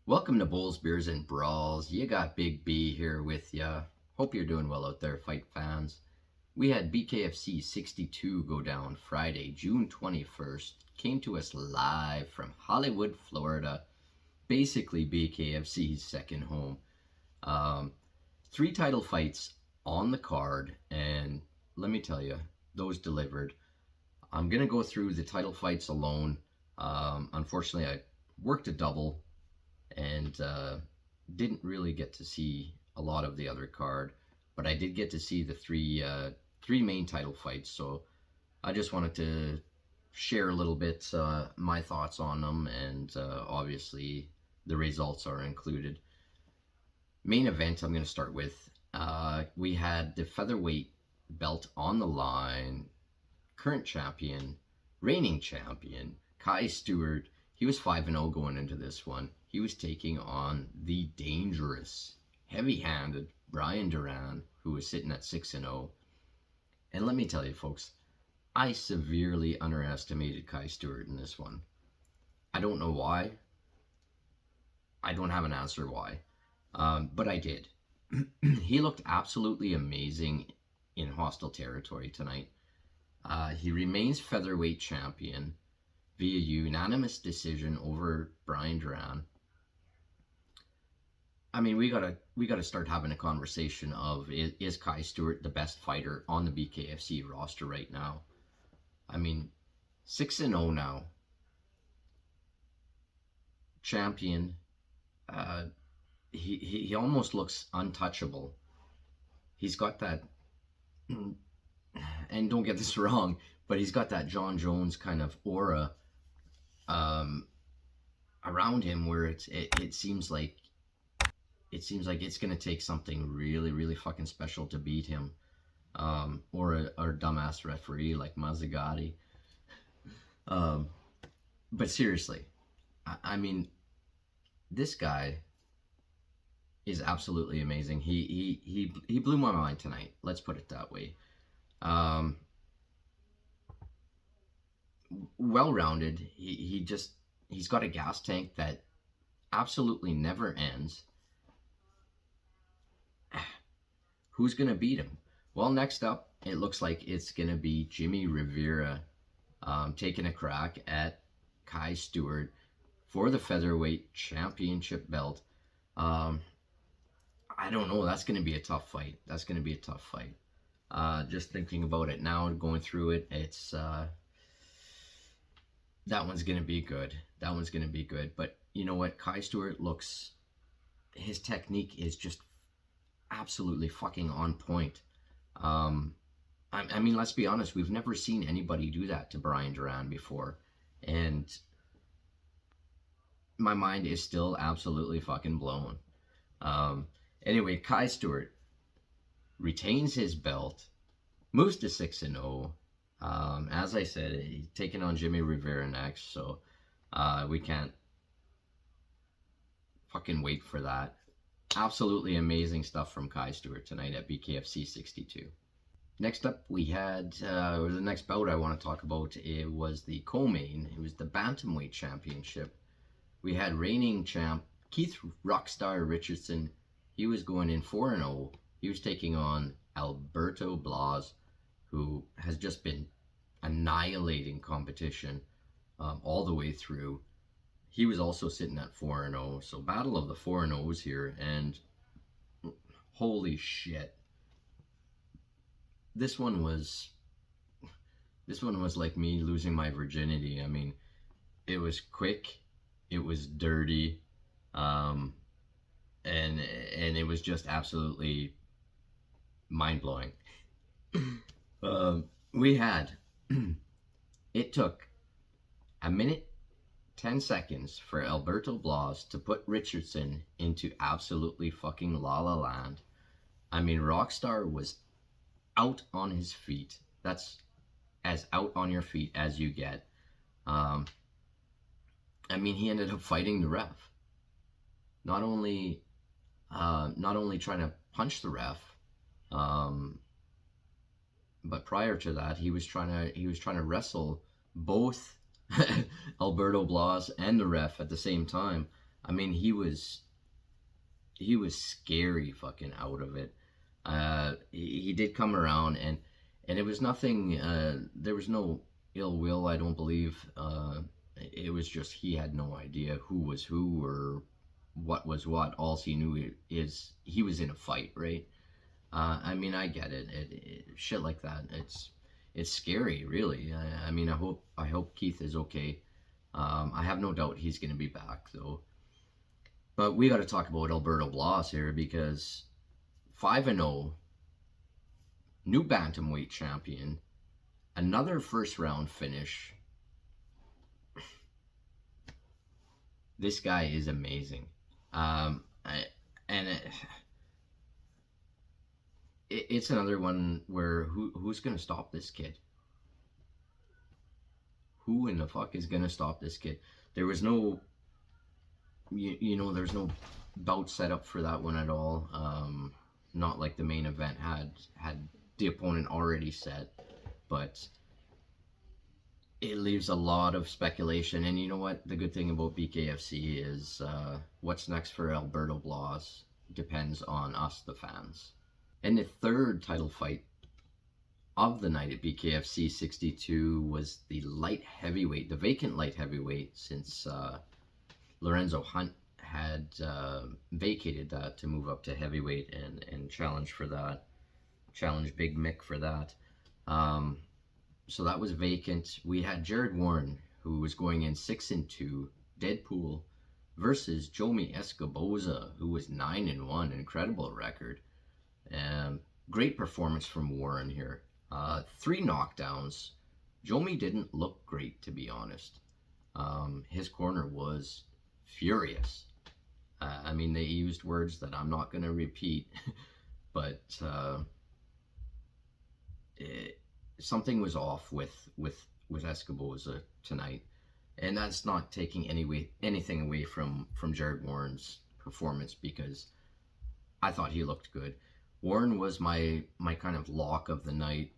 Welcome to Bowls, Beers, and Brawls. You got Big B here with ya. Hope you're doing well out there, fight fans. We had BKFC 62 go down Friday, June 21st. Came to us live from Hollywood, Florida. Basically BKFC's second home. 3 title fights on the card, and let me tell you, those delivered. I'm going to go through the title fights alone. Unfortunately, I worked a double and didn't really get to see a lot of the other card, but I did get to see the three main title fights. So I just wanted to share a little bit my thoughts on them, and obviously the results are included. Main event I'm going to start with. We had the featherweight belt on the line. Current champion, reigning champion, Stewart. He was 5-0 going into this one. He was taking on the dangerous, heavy-handed Duran, who was sitting at 6-0. And let me tell you, folks, I severely underestimated Stewart in this one. I don't know why. I don't have an answer why, but I did. He looked absolutely amazing in hostile territory tonight. He remains featherweight champion via unanimous decision over Duran. I mean, we gotta start having a conversation of, is Stewart the best fighter on the BKFC roster right now? I mean, 6-0 now, champion. He almost looks untouchable. He's got that, and don't get this wrong, but he's got that John Jones kind of aura around him, where it seems like it's going to take something really, really fucking special to beat him, or a dumbass referee like Mazzagatti. But seriously, I mean, this guy is absolutely amazing. He blew my mind tonight. Let's put it that way. Well-rounded. He's got a gas tank that absolutely never ends. Who's gonna beat him? Well, next up, it looks like it's gonna be Jimmy Rivera taking a crack at Stewart for the featherweight championship belt. I don't know. That's gonna be a tough fight. Just thinking about it now and going through it, it's that one's gonna be good. But you know what? Stewart looks, his technique is just absolutely fucking on point. I mean, let's be honest, we've never seen anybody do that to Duran before, and my mind is still absolutely fucking blown. Anyway, Stewart retains his belt, moves to 6-0. As I said, he's taking on Jimmy Rivera next, so we can't fucking wait for that. Absolutely amazing stuff from Stewart tonight at BKFC 62. Next up, we had, or the next bout I want to talk about, it was the co-main. It was the Bantamweight Championship. We had reigning champ Keith Rockstar Richardson. He was going in 4-0. He was taking on Alberto Blas, who has just been annihilating competition all the way through. He was also sitting at 4-0, so battle of the 4-0s here, and holy shit. This one was like me losing my virginity. I mean, it was quick, it was dirty, and it was just absolutely mind-blowing. We had, it took a minute 10 seconds for Alberto Blas to put Richardson into absolutely fucking la la land. I mean, Rockstar was out on his feet. That's as out on your feet as you get. I mean, he ended up fighting the ref. Not only trying to punch the ref, but prior to that, he was trying to wrestle both Alberto Blas and the ref at the same time. I mean, he was scary fucking out of it. He did come around, and it was nothing. There was no ill will, I don't believe. It was just he had no idea who was who or what was what. All he knew is he was in a fight, right? I mean, I get it. Shit like that. It's scary, really. I mean, I hope Keith is okay. I have no doubt he's going to be back, though. But we got to talk about Alberto Blas here because 5-0, new bantamweight champion, another first round finish. This guy is amazing. It's another one where who's gonna stop this kid? Who in the fuck is gonna stop this kid? There was no, there's no bout set up for that one at all. Not like the main event had the opponent already set, but it leaves a lot of speculation. And you know what? The good thing about BKFC is what's next for Alberto Blas depends on us, the fans. And the third title fight of the night at BKFC 62 was the light heavyweight, the vacant light heavyweight, since Lorenzo Hunt had vacated that to move up to heavyweight and challenge for that, challenge Big Mick for that. So that was vacant. We had Jared Warren, who was going in 6-2, Deadpool, versus Jomi Escobar, who was 9-1, incredible record. Great performance from Warren here. 3 knockdowns. Jomi didn't look great, to be honest. His corner was furious. I mean, they used words that I'm not going to repeat, but something was off with Escobar tonight, and that's not taking anything away from Jared Warren's performance, because I thought he looked good. Warren was my kind of lock of the night.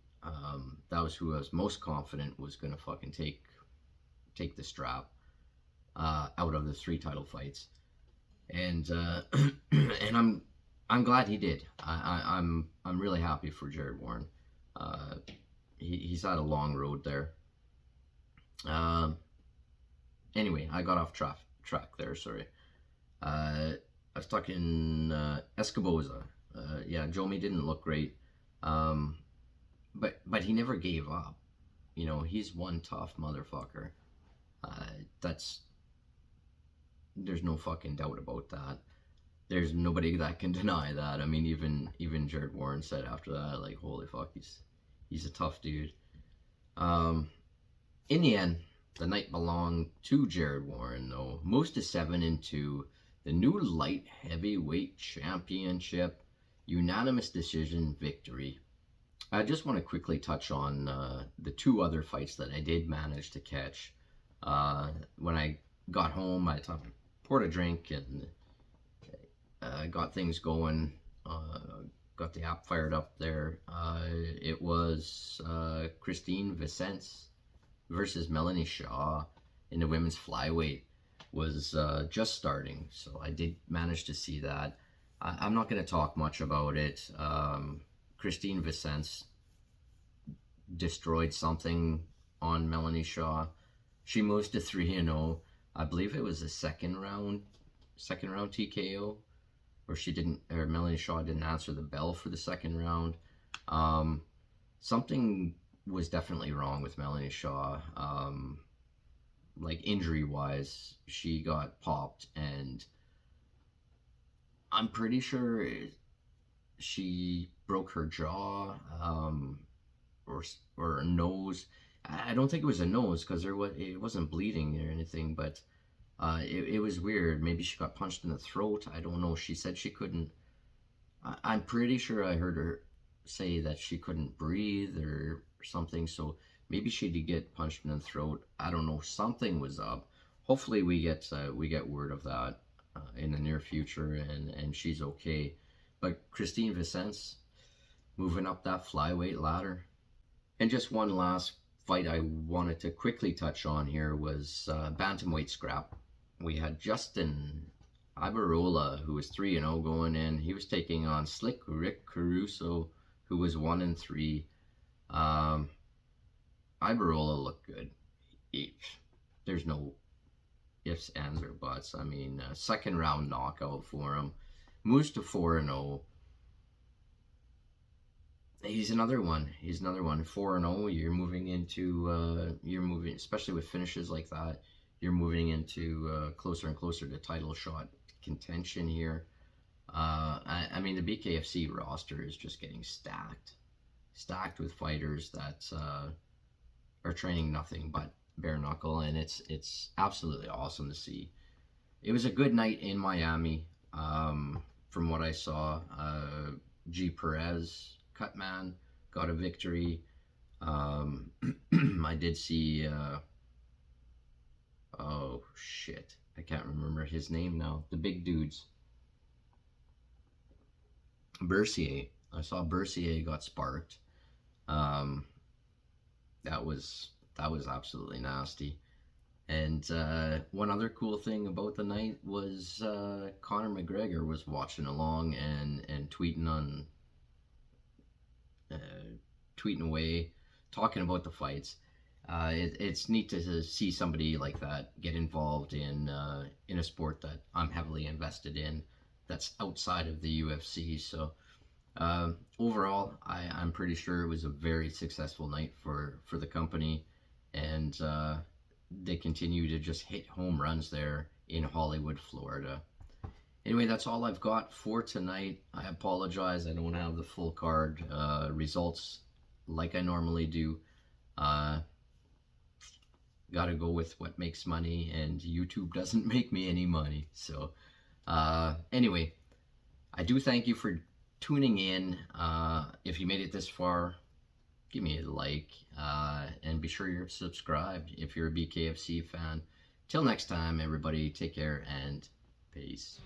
That was who I was most confident was going to fucking take the strap out of the 3 title fights, and and I'm glad he did. I'm really happy for Jared Warren. He's had a long road there. Anyway, I got off track there. Sorry. I was talking Escobar. Yeah, Jomi didn't look great, but he never gave up. He's one tough motherfucker. There's no fucking doubt about that. There's nobody that can deny that. I mean, even Jared Warren said after that, like, holy fuck, he's a tough dude. In the end, the night belonged to Jared Warren, though. Moves to 7-2, the new light heavyweight championship, unanimous decision victory. I just want to quickly touch on the 2 other fights that I did manage to catch. When I got home, I poured a drink and got things going. Got the app fired up there. It was Christine Vicence versus Melanie Shaw in the women's flyweight. Was just starting, so I did manage to see that. I'm not going to talk much about it. Christine Vicence destroyed something on Melanie Shaw. She moves to 3-0. I believe it was a second round TKO, or Melanie Shaw didn't answer the bell for the second round. Something was definitely wrong with Melanie Shaw. Like, injury wise, she got popped, and I'm pretty sure she broke her jaw, or her nose. I don't think it was a nose, because it wasn't bleeding or anything, but it was weird. Maybe she got punched in the throat. I don't know. She said she couldn't. I'm pretty sure I heard her say that she couldn't breathe or something. So maybe she did get punched in the throat. I don't know. Something was up. Hopefully we get word of that in the near future, and she's okay. But Christine Vicence moving up that flyweight ladder. And just one last fight I wanted to quickly touch on here was bantamweight scrap. We had Justin Ibarola, who was 3-0 going in, he was taking on Slick Rick Caruso, who was 1-3. Um, Ibarola looked good. He, there's no ifs, ands, or buts. I mean, second round knockout for him. Moves to 4-0. He's another one. 4-0. You're moving, especially with finishes like that. You're moving into closer and closer to title shot contention here. I mean, the BKFC roster is just getting stacked with fighters that are training nothing but bare knuckle, and it's absolutely awesome to see. It was a good night in Miami, from what I saw. G. Perez, Cutman, got a victory. I did see. Oh shit, I can't remember his name now. The big dudes. Bercier. I saw Bercier got sparked. Um, that was absolutely nasty. And one other cool thing about the night was Conor McGregor was watching along and uh, tweeting away, talking about the fights. It's neat to see somebody like that get involved in a sport that I'm heavily invested in, that's outside of the UFC. So overall, I'm pretty sure it was a very successful night for the company, and they continue to just hit home runs there in Hollywood, Florida. Anyway, that's all I've got for tonight. I apologize, I don't have the full card results like I normally do. Gotta go with what makes money, and YouTube doesn't make me any money. So anyway, I do thank you for tuning in. If you made it this far, give me a like, and be sure you're subscribed if you're a BKFC fan. Till next time, everybody, take care and peace.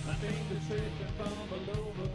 I think the trick from below the